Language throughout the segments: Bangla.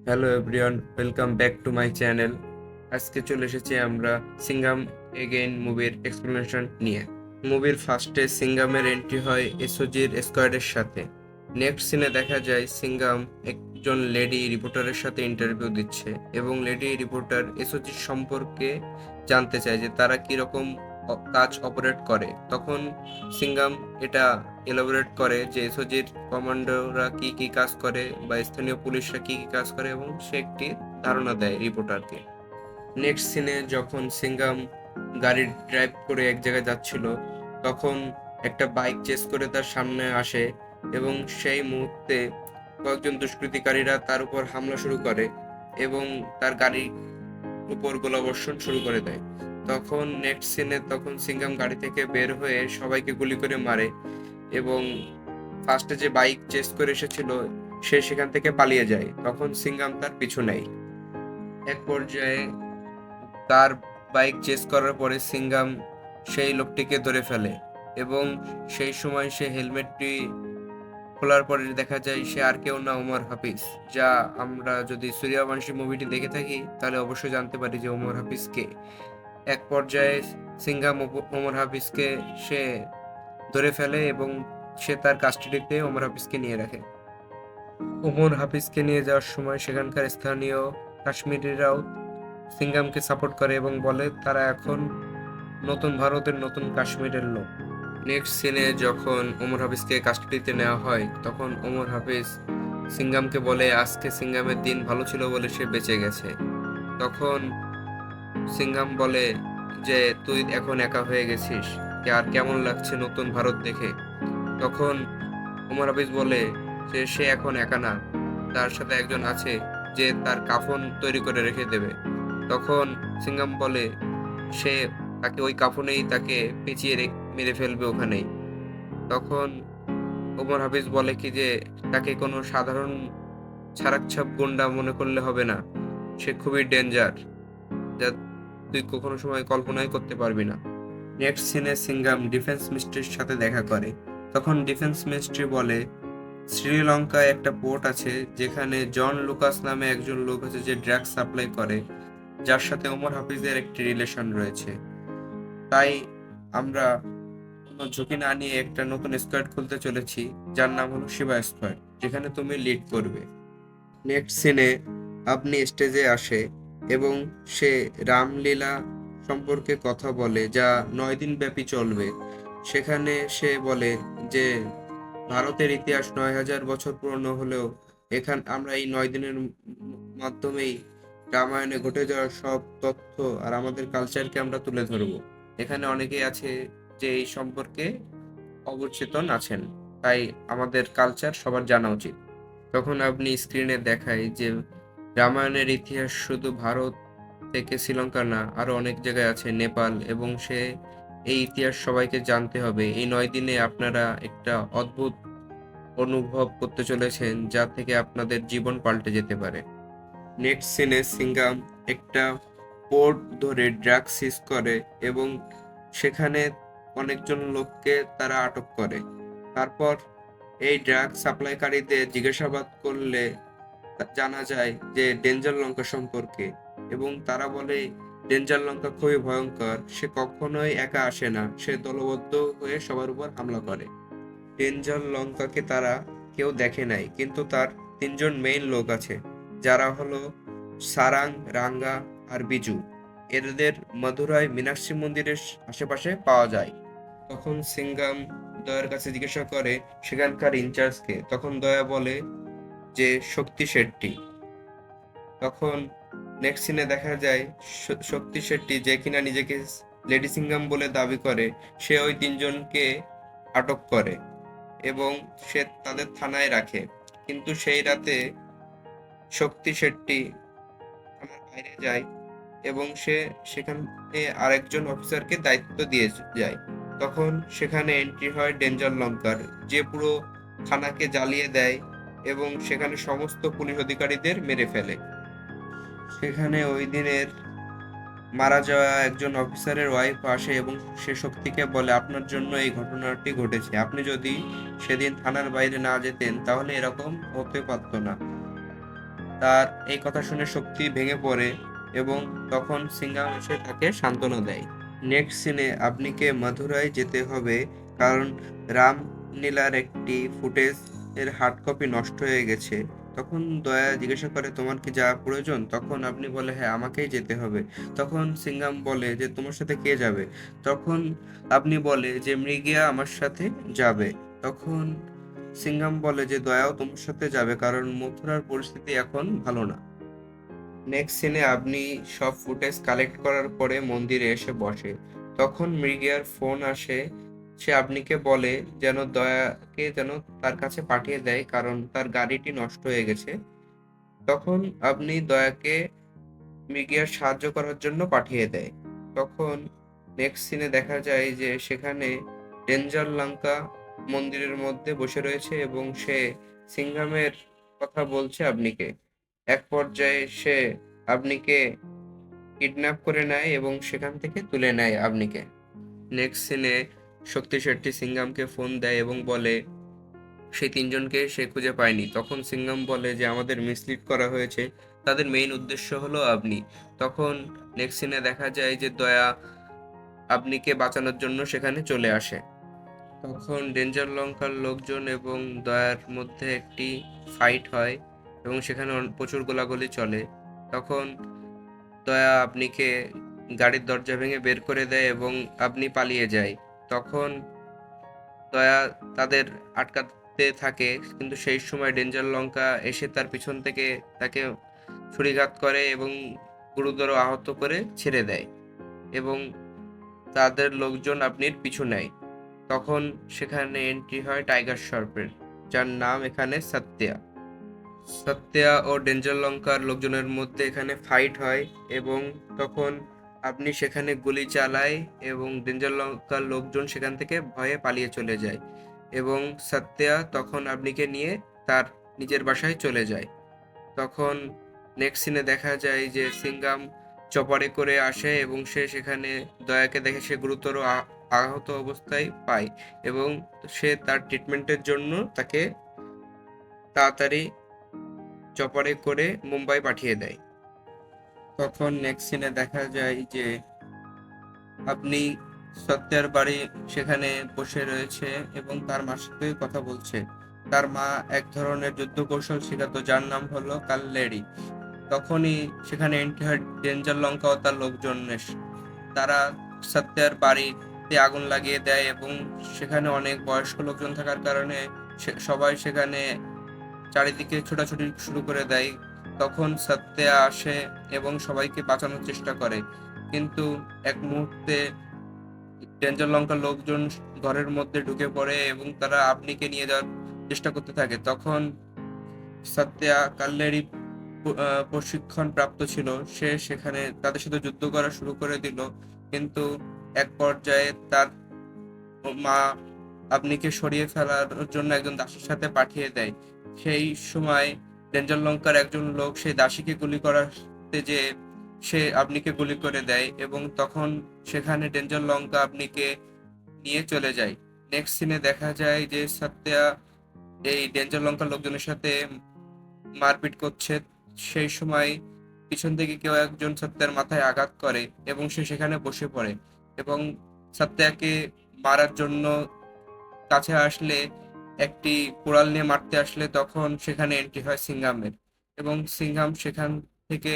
Hello everyone, welcome back to my channel. আজকে চলে এসেছি আমরা সিঙ্গাম এগেইন মুভির এক্সপ্লেনেশন নিয়ে। মুভির ফার্স্টে সিঙ্গামের এন্ট্রি হয় এসওজির স্কোয়াডের সাথে। নেক্সট সিনে দেখা যায় সিঙ্গাম একজন লেডি রিপোর্টারের সাথে ইন্টারভিউ দিচ্ছে এবং লেডি রিপোর্টার এসওজির সম্পর্কে জানতে চায় যে তারা কিরকম কাজ অপারেট করে। তখন সিঙ্গাম এটা এলাবোরেট করে যে এসওজির কমান্ডোরা কি কি কাজ করে বা স্থানীয় পুলিশরা কি কি কাজ করে, এবং সে একটি ধারণা দেয় রিপোর্টারকে। নেক্সট সিনে যখন সিঙ্গাম গাড়ি ড্রাইভ করে এক জায়গায় যাচ্ছিল, তখন একটা বাইক চেস করে তার সামনে আসে এবং সেই মুহূর্তে কয়েকজন দুষ্কৃতিকারীরা তার উপর হামলা শুরু করে এবং তার গাড়ির উপর গোলাবর্ষণ শুরু করে দেয়। তখন নেক্সট সিনে সিঙ্গাম গাড়ি থেকে বের হয়ে সবাইকে গুলি করে মারে এবং ফার্স্টে যে বাইক চেস করে এসেছিল সে সেখান থেকে পালিয়ে যায়। তখন সিঙ্গাম তার পিছু নেয়। এক পর্যায়ে তার বাইক চেস করার পরে সিঙ্গাম সেই লোকটিকে ধরে ফেলে এবং সেই সময় সে হেলমেটটি খোলার পরে দেখা যায় সে আর কেউ না, ওমর হাফিজ। যা আমরা যদি সূর্যবংশী মুভিটি দেখে থাকি তাহলে অবশ্যই জানতে পারি যে ওমর হাফিজ কে। এক পর্যায়ে সিঙ্গাম ওমর হাফিজকে সে ধরে ফেলে এবং সে তার কাস্টাডিতে ওমর হাফিজকে নিয়ে রাখে। ওমর হাফিজকে নিয়ে যাওয়ার সময় সেখানকার স্থানীয় কাশ্মীরিরাও সিঙ্গামকে সাপোর্ট করে এবং বলে তারা এখন নতুন ভারতের নতুন কাশ্মীরের লোক। নেক্সট সিনে যখন ওমর হাফিজকে কাস্টাডিতে নেওয়া হয়, তখন ওমর হাফিজ সিঙ্গামকে বলে আজকে সিঙ্গামের দিন ভালো ছিল বলে সে বেঁচে গেছে। তখন সিঙ্গাম বলে যে তুই এখন একা হয়ে গেছিস, আর কেমন লাগছে নতুন ভারত দেখে। তখন ওমর হাফিজ বলে যে সে এখন একা না, তার সাথে একজন আছে যে তার কাফন তৈরি করে রেখে দেবে। তখন সিঙ্গাম বলে সে তাকে ওই কাফনেই তাকে পেঁচিয়ে মেরে ফেলবে ওখানেই। তখন ওমর হাফিজ বলে কি যে তাকে কোনো সাধারণ ছাড়াকছাপ গুন্ডা মনে করলে হবে না, সে খুবই ডেঞ্জার, যা তুই কখনো সময় কল্পনাই করতে পারবি না। নেক্সট সিনে সিঙ্গাম ডিফেন্স মিনিস্ট্রির সাথে দেখা করে। তখন ডিফেন্স মিনিস্ট্রি বলে শ্রীলঙ্কায় একটা পোর্ট আছে যেখানে জন লুকাস নামে একজন লোক আছে যে ড্রাগস সাপ্লাই করে, যার সাথে ওমর হাফিজের একটি রিলেশন রয়েছে। তাই আমরা কোনো ঝুঁকি না নিয়ে একটা নতুন স্কোয়াড খুলতে চলেছি, যার নাম হলো শিবা স্কোয়াড, যেখানে তুমি লিড করবে। নেক্সট সিনে আপনি স্টেজে আসে এবং সে রামলীলা সম্পর্কে কথা বলে যা 9 দিন ব্যাপী চলবে। সেখানে সে বলে যে ভারতের ইতিহাস 9,000 বছর পুরনো হলেও আমরা এই 9 দিনের মাধ্যমেই রামায়ণে ঘটে যাওয়া সব তথ্য আর আমাদের কালচারকে আমরা তুলে ধরবো। এখানে অনেকেই আছে যে এই সম্পর্কে অবচেতন আছেন, তাই আমাদের কালচার সবার জানা উচিত। তখন আপনি স্ক্রিনে দেখায় যে রামায়ণের ইতিহাস শুধু ভারত থেকে শ্রীলঙ্কা না, আরো অনেক জায়গায় আছে, নেপাল, এবং এই ইতিহাস সবাইকে জানতে হবে। এই 9 দিনে আপনারা একটা অদ্ভুত অনুভব করতে চলেছেন যা থেকে আপনাদের জীবন পাল্টে যেতে পারে। নেক্সট সিনে সিঙ্গাম একটা পোর্ট ধরে ড্রাগস সিজ করে এবং সেখানে অনেকজন লোককে তারা আটক করে। তারপর এই ড্রাগ সাপ্লাইকারীদের জিজ্ঞাসাবাদ করলে জানা যায় যে ডেঞ্জার লঙ্কা সম্পর্কে, এবং তারা বলে ডেঞ্জার লঙ্কা খুবই ভয়ঙ্কর, সে কখনোই একা আসে না, সে দলবদ্ধ হয়ে সবার উপর হামলা করে। ডেঞ্জার লঙ্কাকে তারা কেউ দেখে নাই, কিন্তু তার 3জন মেইন লোক আছে যারা হলো সারাং, রাঙ্গা আর বিজু। এদের মধুরাই মীনাক্ষী মন্দিরের আশেপাশে পাওয়া যায়। তখন সিঙ্গাম দয়ার কাছে জিজ্ঞাসা করে সেখানকার ইনচার্জকে। তখন দয়া বলে যে শক্তি শেট্টি। তখন নেক্সট সিনে দেখা যায় শক্তি শেট্টি, যে কিনা নিজেকে লেডি সিঙ্গাম বলে দাবি করে, সে ওই 3জনকে আটক করে এবং সে তাদের থানায় রাখে। কিন্তু সেই রাতে শক্তি শেট্টি থানার বাইরে যায় এবং সে সেখানে আরেকজন অফিসারকে দায়িত্ব দিয়ে যায়। তখন সেখানে এন্ট্রি হয় ডেঞ্জার লঙ্কার, যে পুরো থানাকে জ্বালিয়ে দেয় এবং সেখানে সমস্ত পুলিশ অধিকারীদের মেরে ফেলে। সেখানে ওই দিনের মারা যাওয়া একজন অফিসারের ওয়াইফ আসে এবং সে শক্তিকে বলে আপনার জন্য এই ঘটনাটি ঘটেছে, আপনি যদি সেদিন থানার বাইরে না যেতেন তাহলে এরকম হতে পারতো না। তার এই কথা শুনে শক্তি ভেঙে পড়ে এবং তখন সিঙ্ঘাম এসে তাকে সান্ত্বনা দেয়। নেক্সট সিনে আপনিকে মাথুরায় যেতে হবে, কারণ রামলীলার একটি ফুটেজ এর হার্ড কপি নষ্ট হয়ে গেছে। তখন দয়া জিজ্ঞাসা করে তোমার কি যাওয়া প্রয়োজন? তখন আপনি বলে হ্যাঁ, আমাকেই যেতে হবে। তখন সিঙ্ঘাম বলে যে তোমার সাথে কে যাবে? তখন আপনি বলে যে মৃগিয়া আমার সাথে যাবে। তখন সিঙ্ঘাম বলে যে দয়াও তোমার সাথে যাবে, কারণ মথুরার পরিস্থিতি এখন ভালো না। নেক্সট সিনে আপনি সব ফুটেজ কালেক্ট করার পরে মন্দিরে এসে বসে। তখন মৃগিয়ার ফোন আসে। সে আপনিকে বলে যেন দয়াকে যেন তার কাছে পাঠিয়ে দেয়, কারণ তার গাড়িটি নষ্ট হয়ে গেছে। তখন আপনি দয়াকে মৃগিয়ার সাহায্য করার জন্য পাঠিয়ে দেয়। তখন নেক্সট সিনে দেখা যায় যে সেখানে ডেঞ্জার লঙ্কা মন্দিরের মধ্যে বসে রয়েছে এবং সে সিংঘামের কথা বলছে আপনিকে। এক পর্যায়ে সে আপনিকে কিডন্যাপ করে নেয় এবং সেখান থেকে তুলে নেয় আপনিকে। নেক্সট সিনে শক্তি শেট্টি সিঙ্ঘামকে ফোন দেয় এবং বলে সেই তিনজনকে সে খুঁজে পায়নি। তখন সিঙ্ঘাম বলে যে আমাদের মিসলিড করা হয়েছে, তাদের মেইন উদ্দেশ্য হলো আপনি। তখন নেক্সট সিনে দেখা যায় যে দয়া আপনিকে বাঁচানোর জন্য সেখানে চলে আসে। তখন ডেঞ্জার লঙ্কার লোকজন এবং দয়ার মধ্যে একটি ফাইট হয় এবং সেখানে প্রচুর গোলাগুলি চলে। তখন দয়া আপনিকে গাড়ির দরজা ভেঙে বের করে দেয় এবং আপনি পালিয়ে যায়। তখন দয়া তাদের আটকাতে থাকে, কিন্তু সেই সময় ডেঞ্জার লঙ্কা এসে তার পিছন থেকে তাকে ছুরিঘাত করে এবং গুরুতর আহত করে ছেড়ে দেয় এবং তাদের লোকজন আপনির পিছু নেয়। তখন সেখানে এন্ট্রি হয় টাইগার শ্রফের, যার নাম এখানে সত্যা। সত্যা ও ডেঞ্জার লঙ্কার লোকজনের মধ্যে এখানে ফাইট হয় এবং তখন আপনি সেখানে গুলি চালায় এবং ডেঞ্জার লঙ্কার লোকজন সেখান থেকে ভয়ে পালিয়ে চলে যায় এবং সত্যা তখন আপনিকে নিয়ে তার নিজের বাসায় চলে যায়। তখন নেক্সট সিনে দেখা যায় যে সিঙ্গাম চপারে করে আসে এবং সে সেখানে দয়াকে দেখে সে গুরুতর আহত অবস্থায় পায় এবং সে তার ট্রিটমেন্টের জন্য তাকে তাড়াতাড়ি চপারে করে মুম্বাই পাঠিয়ে দেয়। তখন নেক্সট সিনে দেখা যায় যে আপনি সত্যের বাড়ি সেখানে বসে রয়েছে এবং তার মার সাথে কথা বলছে। তার মা এক ধরনের যুদ্ধ কৌশল শেখাতো, যার নাম হলো কাল্লেরি। তখনই সেখানে এন্ট্রি হয় ডেঞ্জার লঙ্কা ও তার লোকজন তারা সত্যের বাড়িতে আগুন লাগিয়ে দেয় এবং সেখানে অনেক বয়স্ক লোকজন থাকার কারণে সবাই সেখানে চারিদিকে ছোটাছুটি শুরু করে দেয়। তখন সত্যা আসে এবং সবাইকে বাঁচানোর চেষ্টা করে, কিন্তু এক মুহূর্তে ডেঞ্জার লঙ্কার লোকজন ঘরের মধ্যে ঢুকে পড়ে এবং তারা আপনিকে নিয়ে যাওয়ার চেষ্টা করতে থাকে। তখন সত্যা কাল্লেরি প্রশিক্ষণ প্রাপ্ত ছিল, সে সেখানে তাদের সাথে যুদ্ধ করা শুরু করে দিল, কিন্তু এক পর্যায়ে তার মা আপনিকে সরিয়ে ফেলার জন্য একজন দাসীর সাথে পাঠিয়ে দেয়। সেই সময় ডেঞ্জার লঙ্কার একজন লোক সেই দাসীকে গুলি করাতে যে সে আপনিকে গুলি করে দেয় এবং তখন সেখানে ডেঞ্জার লঙ্কা আপনিকে নিয়ে চলে যায়। নেক্সট সিনে দেখা যায় যে সত্যা এই ডেঞ্জার লঙ্কার লোকজনের সাথে মারপিট করছে। সেই সময় পিছন থেকে কেউ একজন সত্যের মাথায় আঘাত করে এবং সে সেখানে বসে পড়ে এবং সত্যকে মারার জন্য কাছে আসলে একটি কুড়াল নিয়ে মারতে আসলে তখন সেখানে এন্ট্রি হয় সিঙ্ঘামের এবং সিঙ্ঘাম সেখান থেকে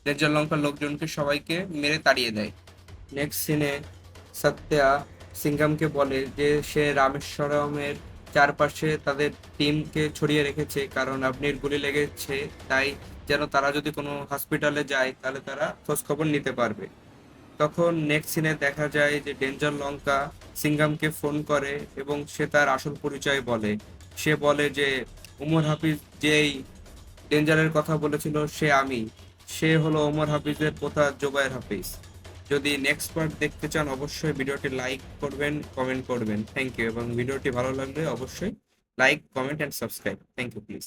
ডেঞ্জার লঙ্কার লোকজনকে সবাইকে মেরে তাড়িয়ে দেয়। নেক্সট সিনে সত্যা সিঙ্ঘামকে বলে যে সে রামেশ্বরমের চারপাশে তাদের টিমকে ছড়িয়ে রেখেছে, কারণ আপনির গুলি লেগেছে, তাই যেন তারা যদি কোনো হসপিটালে যায় তাহলে তারা খোঁজ খবর নিতে পারবে। তখন নেক্সট সিনে দেখা যায় যে ডেঞ্জার লঙ্কা সিঙ্ঘামকে ফোন করে এবং সে তার আসল পরিচয় বলে। সে বলে যে ওমর হাফিজ যেই ডেঞ্জারের কথা বলেছিল সে হলো ওমর হাফিজের পোতা জোবায়ের হাফিজ। যদি নেক্সট পার্ট দেখতে চান অবশ্যই ভিডিওটি লাইক করবেন, কমেন্ট করবেন। থ্যাংক ইউ, এবং ভিডিওটি ভালো লাগলে অবশ্যই like, comment and subscribe. Thank you please.